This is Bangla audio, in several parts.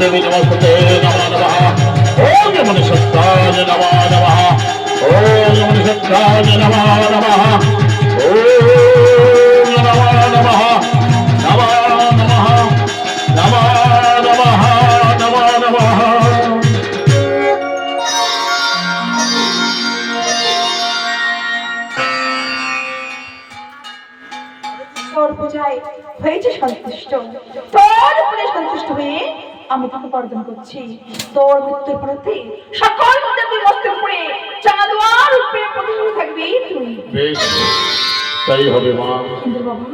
देवी नमस्ते नमो नमः ओम यमुने सत्ताय नमो नमः ओम यमुने सत्ताय नमो नमः ओम नमो नमः नमो नमः नमो नमः नमो नमः তোর পূজায় হয়েছে সন্তুষ্ট, তোর উপরে সন্তুষ্ট হয়ে আমি তোকে বর্জন করছি। তোর মৃত্যুর পরেতে সকল দেবী মস্তের উপরে চাঁদোয়ার উপরে প্রতিষ্ঠিত থাকবি তুই। বেশ তাই হবে মা। কিন্তু বাবা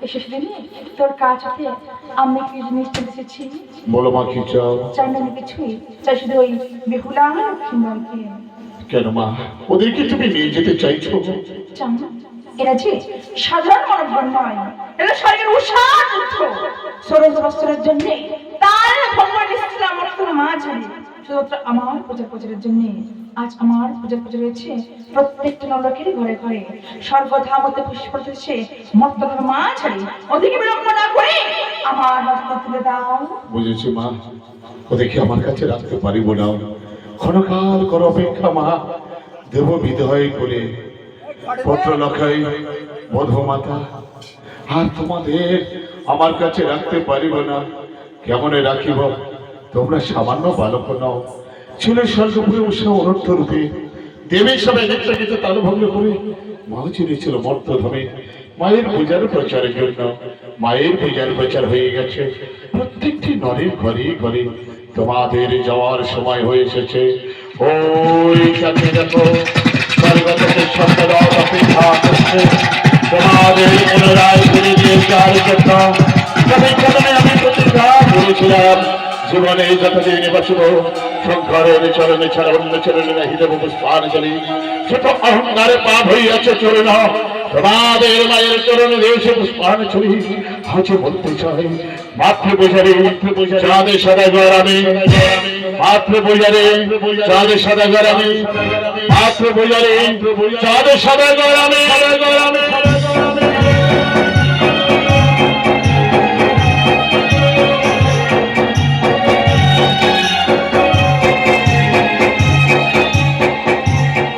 এসে দিনে তোর কাজ হতে আমি কি জিনিস এসেছি? বলো মা কি চাও? চাই না আমি কিছুই, চাই শুধু ওই বেহুলা লক্ষ্মীন্দরকে। কেন মা ওদেরকে তুমি নিয়ে যেতে চাইছো? চান না, এরা যে সাধারণ মানবগণ নয়, এরা স্বর্গের উষার পুত্র। সরোজ বস্ত্রের জন্য তার ভগবান ইসলাম আমার মা জানে শুধুমাত্র আমার পূজা প্রচারের জন্য আজ আমার পূজা প্রচার হয়েছে প্রত্যেকটা নরকেরই ঘরে ঘরে। সর্বধা মধ্যে পুষ্প হচ্ছে মর্তধার মা ছাড়ি, ওদিকে বিলম্ব না করে আমার হস্ত তুলে দাও। বুঝেছি মা, ওদেরকে আমার কাছে রাখতে পারিব না। ক্ষণকাল কর অপেক্ষা মা। দেব বিদয় করে পত্র লখাই বধমাতা, আর তোমাদের আমার কাছে রাখতে পারিব না। কেমনে রাখিব? তোমরা সামান্য বালক নও, ছেলে স্বর্গপুরে উৎসাহ অনর্থ রূপে দেবীর সবাই নিত্য তালভঙ্গ করে মা চিনেছিল মর্তধামে মায়ের পূজার প্রচারের জন্য। মায়ের পূজার প্রচার হয়ে গেছে প্রত্যেকটি নরের ঘরে ঘরে। তোমাদের যাওয়ার সময় হয়ে এসেছে। ওই কাছে দেখো স্বর্গতকে সন্তান অপেক্ষা করছে তোমাদের পুনরায় ফিরে দিয়ে যাওয়ার জন্য। তবে কারণে আমি প্রতিজ্ঞা করেছিলাম জীবনে যতদিন বাঁচব শঙ্করের চরণে ছাড়া অন্য চরণে নাহি দেব পুষ্পাঞ্জলি। ছোট অহংকারে পাপ হইয়াছে চরণ, তোমাদের মায়ের চরণে দিয়েছে পুষ্পাঞ্জলি। আজ বলতে চাই মাতৃপূজারে চাঁদে সদাগর আমি, মাতৃপূজারে চাঁদে সদাগর আমি, মাতৃপূজারে চাঁদে সদাগর আমি।